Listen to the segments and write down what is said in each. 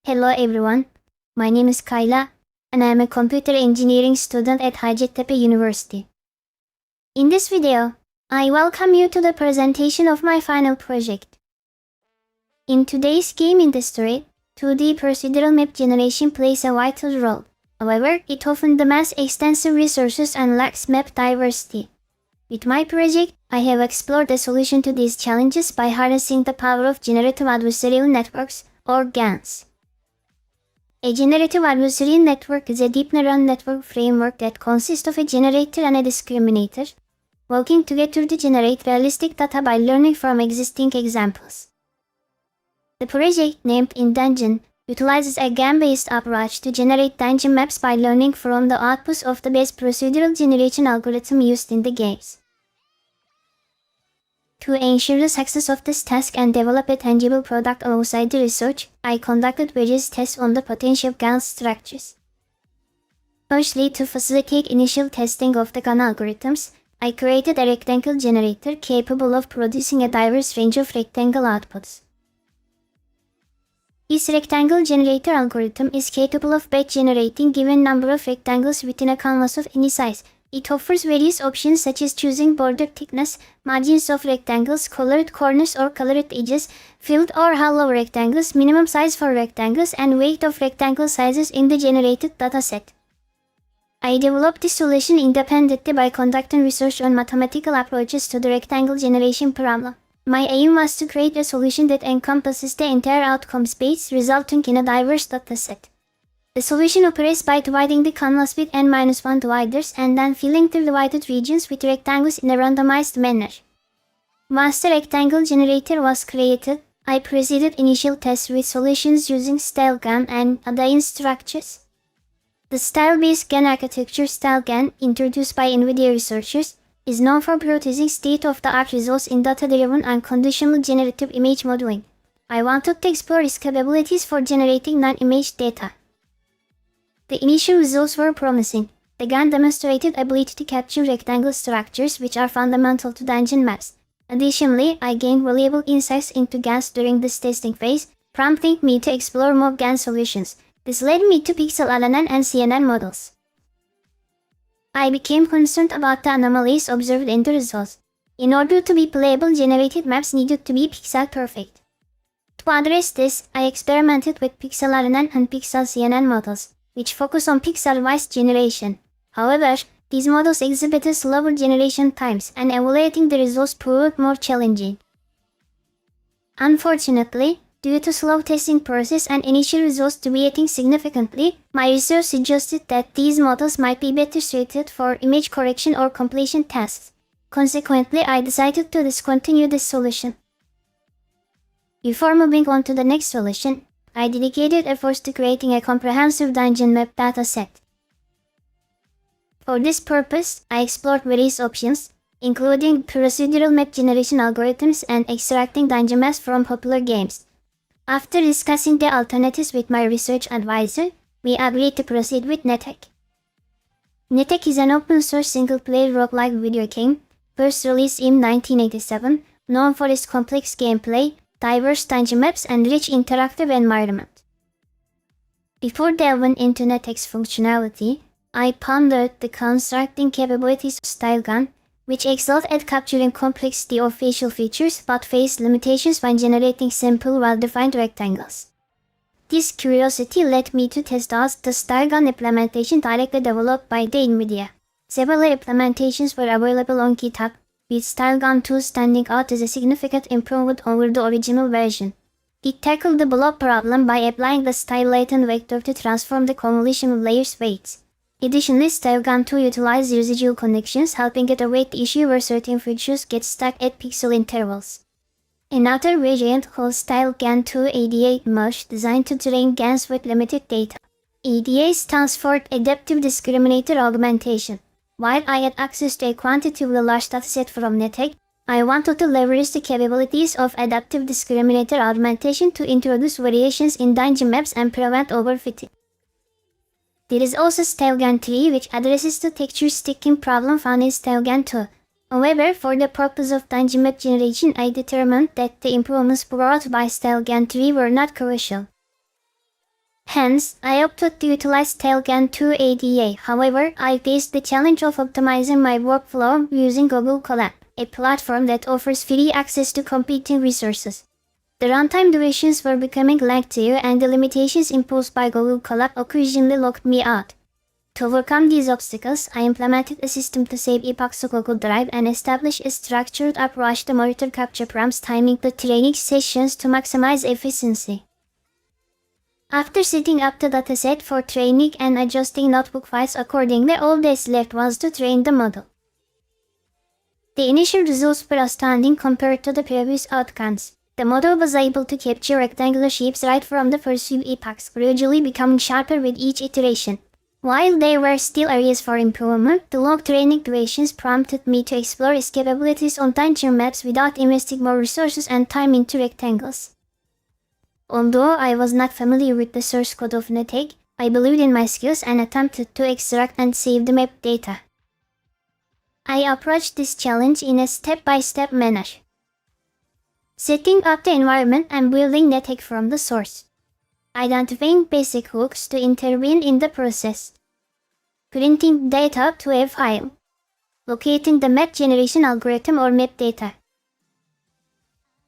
Hello everyone, my name is Kayla, and I am a computer engineering student at Hacettepe University. In this video, I welcome you to the presentation of my final project. In today's game industry, 2D procedural map generation plays a vital role. However, it often demands extensive resources and lacks map diversity. With my project, I have explored a solution to these challenges by harnessing the power of Generative Adversarial Networks, or GANs. A generative adversarial network is a deep neural network framework that consists of a generator and a discriminator, working together to generate realistic data by learning from existing examples. The project, named in Dungeon, utilizes a GAN-based approach to generate dungeon maps by learning from the outputs of the base procedural generation algorithm used in the games. To ensure the success of this task and develop a tangible product alongside the research, I conducted various tests on the potential GAN structures. Firstly, to facilitate initial testing of the GAN algorithms, I created a rectangle generator capable of producing a diverse range of rectangle outputs. This rectangle generator algorithm is capable of batch generating given number of rectangles within a canvas of any size. It offers various options such as choosing border thickness, margins of rectangles, colored corners or colored edges, filled or hollow rectangles, minimum size for rectangles, and weight of rectangle sizes in the generated dataset. I developed this solution independently by conducting research on mathematical approaches to the rectangle generation problem. My aim was to create a solution that encompasses the entire outcome space, resulting in a diverse dataset. The solution operates by dividing the canvas with n-1 dividers and then filling the divided regions with rectangles in a randomized manner. Once the rectangle generator was created, I proceeded initial tests with solutions using style GAN and Hacettepe structures. The style-based GAN architecture style GAN, introduced by NVIDIA researchers, is known for producing state-of-the-art results in data-driven and conditional generative image modeling. I wanted to explore its capabilities for generating non-image data. The initial results were promising. The GAN demonstrated ability to capture rectangle structures which are fundamental to dungeon maps. Additionally, I gained valuable insights into GANs during this testing phase, prompting me to explore more GAN solutions. This led me to pixel LNN and CNN models. I became concerned about the anomalies observed in the results. In order to be playable, generated maps needed to be pixel perfect. To address this, I experimented with pixel LNN and pixel CNN models, which focus on pixel-wise generation. However, these models exhibited slower generation times, and evaluating the results proved more challenging. Unfortunately, due to slow testing process and initial results deviating significantly, my research suggested that these models might be better suited for image correction or completion tasks. Consequently, I decided to discontinue this solution. Before moving on to the next solution, I dedicated efforts to creating a comprehensive dungeon map dataset. For this purpose, I explored various options, including procedural map generation algorithms and extracting dungeon maps from popular games. After discussing the alternatives with my research advisor, we agreed to proceed with NetHack. NetHack is an open-source single-player roguelike video game, first released in 1987, known for its complex gameplay, diverse dungeon maps, and rich interactive environment. Before delving into NetHack's functionality, I pondered the constructing capabilities of style GAN, which excelled at capturing complexity of facial features but faced limitations when generating simple, well-defined rectangles. This curiosity led me to test out the style GAN implementation directly developed by the NVIDIA. Several implementations were available on GitHub, with style GAN 2 standing out as a significant improvement over the original version. It tackled the blob problem by applying the style latent vector to transform the convolution layer's weights. Additionally, style GAN 2 utilized residual connections, helping it avoid the issue where certain features get stuck at pixel intervals. Another variant called style GAN 2 ADA emerged, designed to train GANs with limited data. ADA stands for Adaptive Discriminator Augmentation. While I had access to a quantitatively large dataset from NetHack, I wanted to leverage the capabilities of adaptive discriminator augmentation to introduce variations in dungeon maps and prevent overfitting. There is also style GAN 3, which addresses the texture sticking problem found in style GAN 2. However, for the purpose of dungeon map generation, I determined that the improvements brought by style GAN 3 were not crucial. Hence, I opted to utilize Tailgun2 ADA. However, I faced the challenge of optimizing my workflow using Google Colab, a platform that offers free access to competing resources. The runtime durations were becoming lengthier and the limitations imposed by Google Colab occasionally locked me out. To overcome these obstacles, I implemented a system to save epochs to Google Drive and establish a structured approach to monitor capture prompts, timing the training sessions to maximize efficiency. After setting up the dataset for training and adjusting notebook files accordingly, all that's left was to train the model. The initial results were astounding compared to the previous outcomes. The model was able to capture rectangular shapes right from the first few epochs, gradually becoming sharper with each iteration. While there were still areas for improvement, the long training durations prompted me to explore its capabilities on tangent maps without investing more resources and time into rectangles. Although I was not familiar with the source code of NetHack, I believed in my skills and attempted to extract and save the map data. I approached this challenge in a step-by-step manner, setting up the environment and building NetHack from the source, identifying basic hooks to intervene in the process, printing data to a file, locating the map generation algorithm or map data.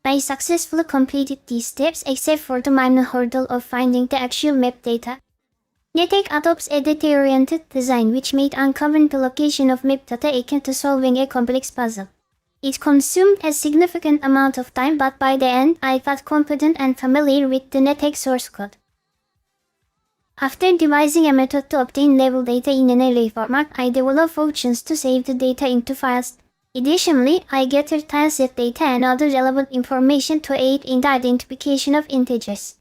I successfully completed these steps except for the minor hurdle of finding the actual map data. NetHack adopts a data-oriented design which made uncovering the location of map data akin to solving a complex puzzle. It consumed a significant amount of time, but by the end, I felt confident and familiar with the NetHack source code. After devising a method to obtain level data in an array format, I developed functions to save the data into files. Additionally, I gathered tileset data and other relevant information to aid in the identification of integers.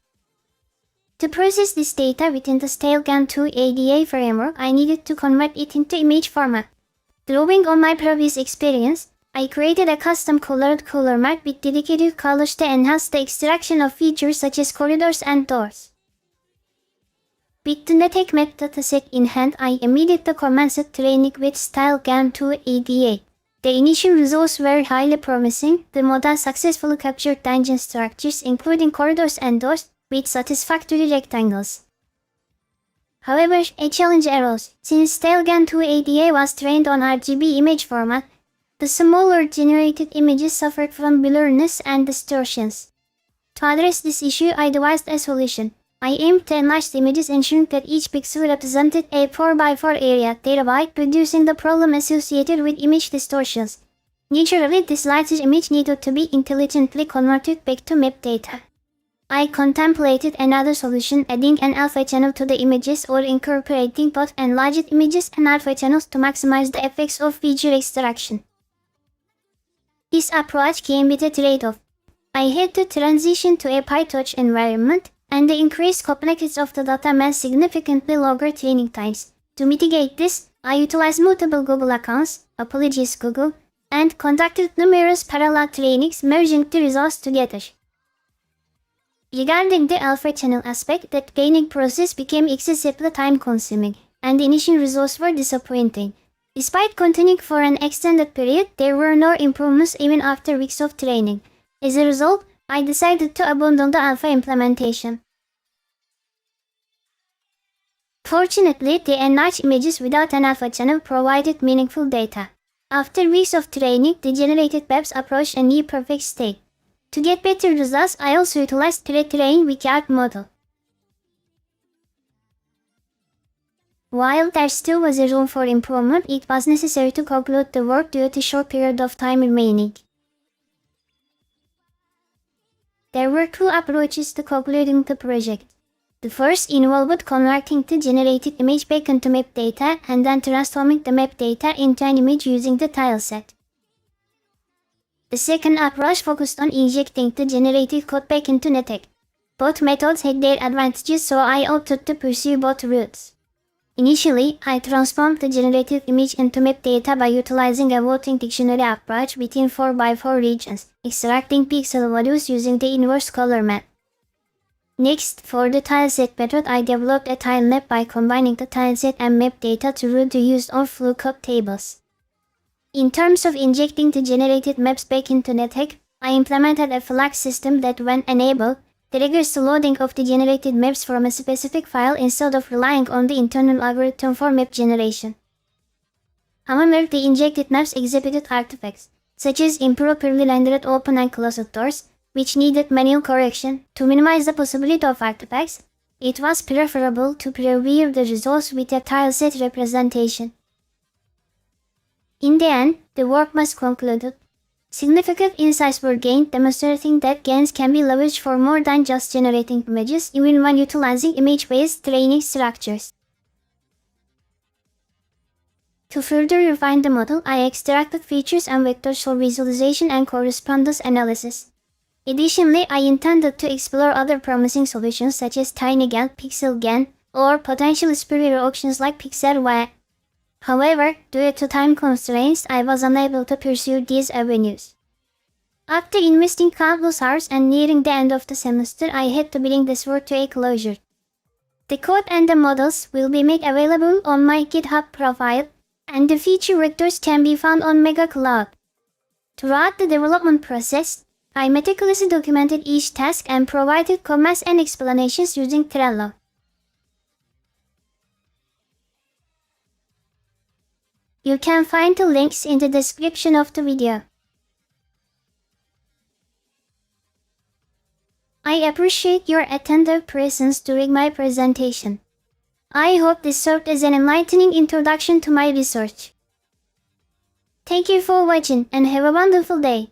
To process this data within the Tailgun2 ADA framework, I needed to convert it into image format. Drawing on my previous experience, I created a custom colored color map with dedicated colors to enhance the extraction of features such as corridors and doors. With the NetHack map dataset in hand, I immediately commenced training with Tailgun2 ADA. The initial results were highly promising. The model successfully captured tangent structures, including corridors and doors, with satisfactory rectangles. However, a challenge arose. Since Tailgun2 ADA was trained on RGB image format, the smaller generated images suffered from blurriness and distortions. To address this issue, I devised a solution. I aimed to enlarge the images, ensuring that each pixel represented a 4x4 area, thereby reducing the problem associated with image distortions. Naturally, this larger image needed to be intelligently converted back to map data. I contemplated another solution, adding an alpha channel to the images or incorporating both enlarged images and alpha channels to maximize the effects of feature extraction. This approach came with a trade-off. I had to transition to a PyTorch environment, and the increased complexity of the data meant significantly longer training times. To mitigate this, I utilized multiple Google accounts, apologies Google, and conducted numerous parallel trainings, merging the results together. Regarding the alpha channel aspect, the training process became excessively time-consuming, and the initial results were disappointing. Despite continuing for an extended period, there were no improvements even after weeks of training. As a result, I decided to abandon the alpha implementation. Fortunately, the enlarged images without an alpha channel provided meaningful data. After weeks of training, the generated maps approached a near perfect state. To get better results, I also utilized pre-trained Wiki-Arc model. While there still was a room for improvement, it was necessary to conclude the work due to short period of time remaining. There were two approaches to concluding the project. The first involved converting the generated image back into map data and then transforming the map data into an image using the tileset. The second approach focused on injecting the generated code back into NetHack. Both methods had their advantages, so I opted to pursue both routes. Initially, I transformed the generated image into map data by utilizing a voting dictionary approach within 4x4 regions, extracting pixel values using the inverse color map. Next, for the tileset method, I developed a tile map by combining the tileset and map data to rule the use of lookup tables. In terms of injecting the generated maps back into NetHack, I implemented a flag system that, when enabled, triggers the loading of the generated maps from a specific file instead of relying on the internal algorithm for map generation. However, the injected maps exhibited artifacts, such as improperly rendered open and closed doors, which needed manual correction. To minimize the possibility of artifacts, it was preferable to preview the results with a tileset representation. In the end, the work was concluded. Significant insights were gained demonstrating that GANs can be leveraged for more than just generating images, even when utilizing image-based training structures. To further refine the model, I extracted features and vectors for visualization and correspondence analysis. Additionally, I intended to explore other promising solutions such as TinyGAN, PixelGAN, or potentially superior options like PixelY. However, due to time constraints, I was unable to pursue these avenues. After investing countless hours and nearing the end of the semester, I had to bring this work to a closure. The code and the models will be made available on my GitHub profile, and the feature vectors can be found on MegaCloud. Throughout the development process, I meticulously documented each task and provided comments and explanations using Trello. You can find the links in the description of the video. I appreciate your attentive presence during my presentation. I hope this served as an enlightening introduction to my research. Thank you for watching and have a wonderful day.